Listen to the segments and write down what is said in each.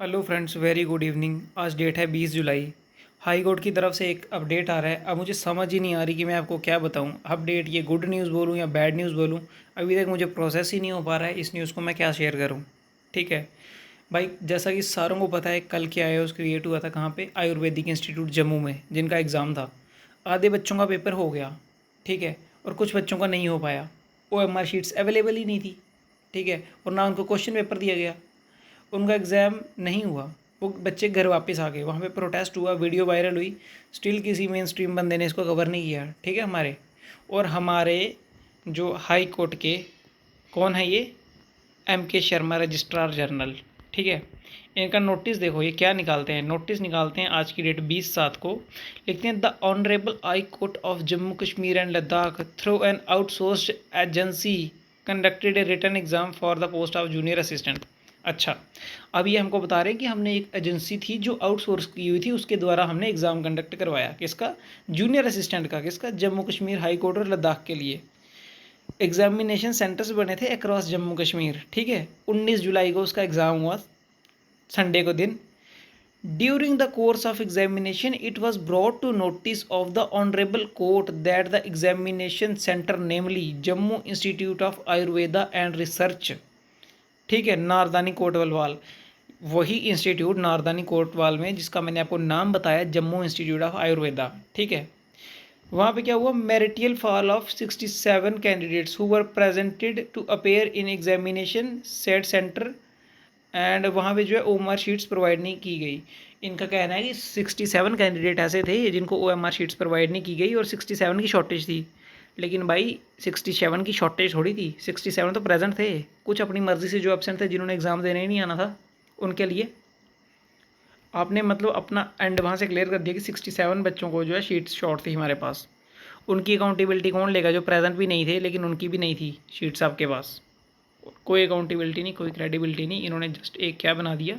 Hello friends, very good evening. आज date है 20 जुलाई। High court की तरफ से एक अपडेट आ रहा है। अब मुझे समझ ही नहीं आ रही कि मैं आपको क्या बताऊं। अपडेट ये गुड न्यूज़ बोलूं या बैड न्यूज़ बोलूं, अभी तक मुझे प्रोसेस ही नहीं हो पा रहा है। इस न्यूज़ को मैं क्या शेयर करूं। ठीक है भाई, जैसा कि सारों को पता है, कल क्या आयोस क्रिएट हुआ था कहाँ पे, आयुर्वेदिक इंस्टीट्यूट जम्मू में, जिनका एग्ज़ाम था। आधे बच्चों का पेपर हो गया, ठीक है, और कुछ बच्चों का नहीं हो पाया। OMR शीट्स अवेलेबल ही नहीं थी, ठीक है, और ना उनको क्वेश्चन पेपर दिया गया। उनका एग्ज़ाम नहीं हुआ, वो बच्चे घर वापस आ गए। वहाँ पे प्रोटेस्ट हुआ, वीडियो वायरल हुई, स्टिल किसी मेन स्ट्रीम बंदे ने इसको कवर नहीं किया। ठीक है, हमारे जो हाई कोर्ट के, कौन है ये, MK शर्मा, रजिस्ट्रार जनरल। ठीक है, इनका नोटिस देखो, ये क्या निकालते हैं। नोटिस निकालते हैं आज की डेट 20/7 को। लिखते हैं, the honourable high court of Jammu Kashmir and Ladakh through an outsourced agency conducted a written exam for the post of junior assistant. अच्छा, अब ये हमको बता रहे हैं कि हमने एक एजेंसी थी जो आउटसोर्स की हुई थी, उसके द्वारा हमने एग्ज़ाम कंडक्ट करवाया। किसका? जूनियर असिस्टेंट का। किसका? जम्मू कश्मीर हाई कोर्ट और लद्दाख के लिए। एग्जामिनेशन सेंटर्स बने थे अक्रॉस जम्मू कश्मीर। ठीक है, 19 जुलाई को उसका एग्ज़ाम हुआ, संडे को दिन। During the course of examination it was brought to notice of the honourable court that the examination centre namely Jammu institute of Ayurveda and research, ठीक है, नारदानी कोटवाल, वही इंस्टीट्यूट नारदानी कोटवाल में जिसका मैंने आपको नाम बताया, जम्मू इंस्टीट्यूट ऑफ आयुर्वेदा। ठीक है, वहाँ पे क्या हुआ, मेरिटियल fall of 67 candidates who were presented to appear in examination set centre, and वहाँ पे जो है OMR शीट्स प्रोवाइड नहीं की गई। इनका कहना है कि 67 कैंडिडेट ऐसे थे जिनको OMR शीट्स प्रोवाइड नहीं की गई, और 67 की शॉर्टेज थी। लेकिन भाई 67 की शॉर्टेज थोड़ी थी, 67 तो प्रेजेंट थे। कुछ अपनी मर्ज़ी से जो एब्सेंट थे, जिन्होंने एग्ज़ाम देने ही नहीं आना था, उनके लिए आपने मतलब अपना एंड वहाँ से क्लियर कर दिया कि 67 बच्चों को जो है शीट्स शॉर्ट थी हमारे पास। उनकी अकाउंटेबिलिटी कौन लेगा, जो प्रेजेंट भी नहीं थे लेकिन उनकी भी नहीं थी शीट्स आपके पास। कोई अकाउंटेबिलिटी नहीं, कोई क्रेडिबिलिटी नहीं। इन्होंने जस्ट एक क्या बना दिया,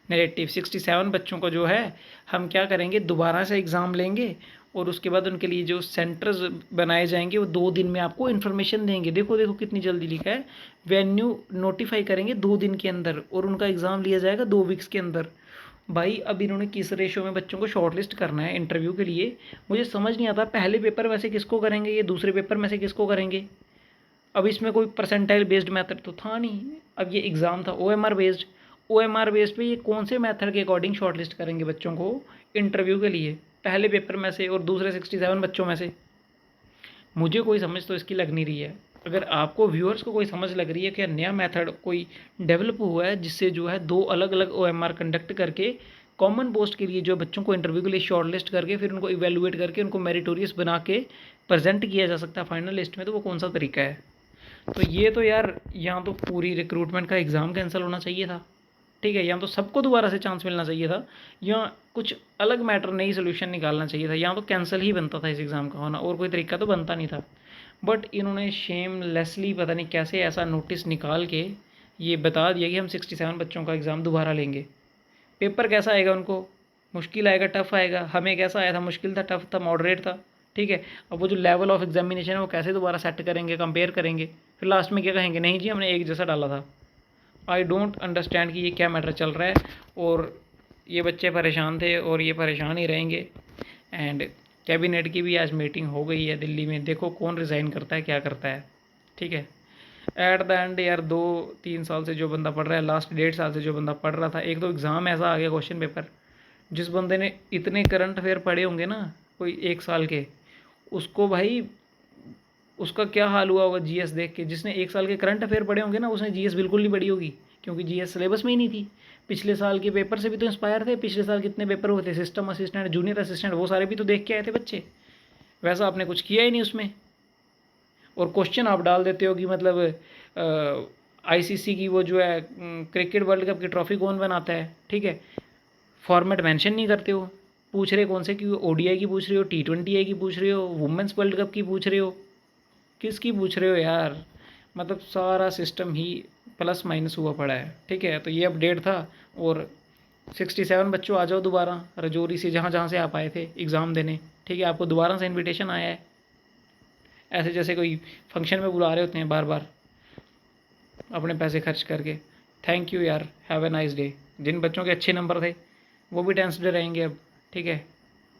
नैरेटिव। 67 बच्चों को जो है हम क्या करेंगे, दोबारा से एग्ज़ाम लेंगे, और उसके बाद उनके लिए जो सेंटर्स बनाए जाएंगे वो 2 दिन में आपको इन्फॉर्मेशन देंगे। देखो देखो कितनी जल्दी लिखा है, वेन्यू नोटिफाई करेंगे 2 दिन के अंदर, और उनका एग्ज़ाम लिया जाएगा 2 वीक्स के अंदर। भाई अब इन्होंने किस रेशो में बच्चों को शॉर्टलिस्ट करना है इंटरव्यू के लिए, मुझे समझ नहीं आता। पहले पेपर में से किसको करेंगे, ये दूसरे पेपर में से किसको करेंगे। अब इसमें कोई परसेंटाइल बेस्ड मेथड तो था नहीं। अब ये एग्ज़ाम था OMR बेस्ड। OMR बेस्ड पे ये कौन से मेथड के अकॉर्डिंग शॉर्टलिस्ट करेंगे बच्चों को इंटरव्यू के लिए, पहले पेपर में से और दूसरे 67 बच्चों में से। मुझे कोई समझ तो इसकी लग नहीं रही है। अगर आपको व्यूअर्स को कोई समझ लग रही है कि नया मेथड कोई डेवलप हुआ है जिससे जो है 2 अलग अलग OMR कंडक्ट करके कॉमन पोस्ट के लिए जो बच्चों को इंटरव्यू के लिए शॉर्टलिस्ट करके फिर उनको इवेलुएट करके उनको मेरिटोरियस बना के प्रेजेंट किया जा सकता है फाइनल लिस्ट में, तो वो कौन सा तरीका है। तो ये तो यार, यहाँ तो पूरी रिक्रूटमेंट का एग्ज़ाम कैंसिल होना चाहिए था। ठीक है, यहाँ तो सबको दोबारा से चांस मिलना चाहिए था, या कुछ अलग मैटर, नई सोल्यूशन निकालना चाहिए था। यहाँ तो कैंसिल ही बनता था इस एग्ज़ाम का होना, और कोई तरीका तो बनता नहीं था। बट इन्होंने शेमलेसली पता नहीं कैसे ऐसा नोटिस निकाल के ये बता दिया कि हम 67 बच्चों का एग्ज़ाम दोबारा लेंगे। पेपर कैसा आएगा उनको, मुश्किल आएगा, टफ आएगा। हमें कैसा आया था, मुश्किल था, टफ था, मॉडरेट था। ठीक है, अब वो जो लेवल ऑफ एग्जामिनेशन है वो कैसे दोबारा सेट करेंगे, कंपेयर करेंगे, फिर लास्ट में क्या कहेंगे, नहीं जी हमने एक जैसा डाला था। आई डोंट अंडरस्टैंड कि ये क्या मैटर चल रहा है। और ये बच्चे परेशान थे और ये परेशान ही रहेंगे। एंड कैबिनेट की भी आज मीटिंग हो गई है दिल्ली में, देखो कौन रिज़ाइन करता है, क्या करता है। ठीक है, एट द एंड यार 2-3 साल से जो बंदा पढ़ रहा है, लास्ट 1.5 साल से जो बंदा पढ़ रहा था, एक तो एग्ज़ाम ऐसा आ गया क्वेश्चन पेपर, जिस बंदे ने इतने करंट अफेयर पढ़े होंगे ना कोई 1 साल के, उसको भाई उसका क्या हाल हुआ होगा GS देख के। जिसने 1 साल के करंट अफेयर पढ़े होंगे ना, उसने GS बिल्कुल नहीं पढ़ी होगी, क्योंकि GS सिलेबस में ही नहीं थी। पिछले साल के पेपर से भी तो इंस्पायर थे। पिछले साल कितने पेपर हुए थे, सिस्टम असिस्टेंट, जूनियर असिस्टेंट, वो सारे भी तो देख के आए थे बच्चे। वैसा आपने कुछ किया ही नहीं उसमें, और क्वेश्चन आप डाल देते हो कि मतलब ICC की वो जो है क्रिकेट वर्ल्ड कप की ट्रॉफी कौन बनाता है। ठीक है, फॉर्मेट मेंशन नहीं करते हो, पूछ रहे कौन से, कि ODI की पूछ रहे हो, T20I की पूछ रहे हो, वुमेंस वर्ल्ड कप की पूछ रहे हो, किसकी पूछ रहे हो यार। मतलब सारा सिस्टम ही प्लस माइनस हुआ पड़ा है। ठीक है, तो ये अपडेट था। और 67 बच्चों आ जाओ दोबारा रजौरी से, जहाँ जहाँ से आप आए थे एग्ज़ाम देने। ठीक है, आपको दोबारा से इन्विटेशन आया है, ऐसे जैसे कोई फंक्शन में बुला रहे होते हैं बार बार अपने पैसे खर्च करके। थैंक यू यार, हैव ए नाइस डे। जिन बच्चों के अच्छे नंबर थे वो भी टेंस्ड रहेंगे अब, ठीक है।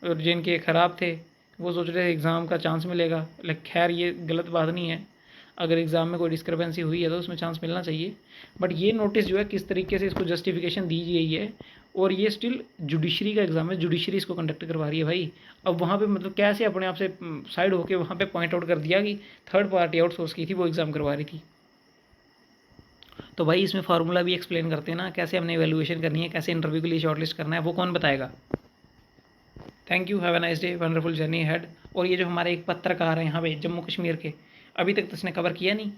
और जिनके ख़राब थे वो सोच रहे थे एग्ज़ाम का चांस मिलेगा। लेकिन खैर ये गलत बात नहीं है, अगर एग्ज़ाम में कोई डिस्क्रिपेंसी हुई है तो उसमें चांस मिलना चाहिए। बट ये नोटिस जो है किस तरीके से इसको जस्टिफिकेशन दी गई है, और ये स्टिल जुडिशरी का एग्ज़ाम है, जुडिशरी इसको कंडक्ट करवा रही है भाई। अब वहाँ पे मतलब कैसे अपने आप से साइड होके वहाँ पे पॉइंट आउट कर दिया कि थर्ड पार्टी आउटसोर्स की थी वो एग्ज़ाम करवा रही थी। तो भाई इसमें फार्मूला भी एक्सप्लेन करते हैं ना, कैसे हमने एवेल्युएशन करनी है, कैसे इंटरव्यू के लिए शॉर्टलिस्ट करना है, वो कौन बताएगा। Thank you, have a nice day, wonderful journey head. और ये जो हमारे एक पत्रकार हैं यहाँ पे जम्मू कश्मीर के, अभी तक तो इसने कवर किया नहीं।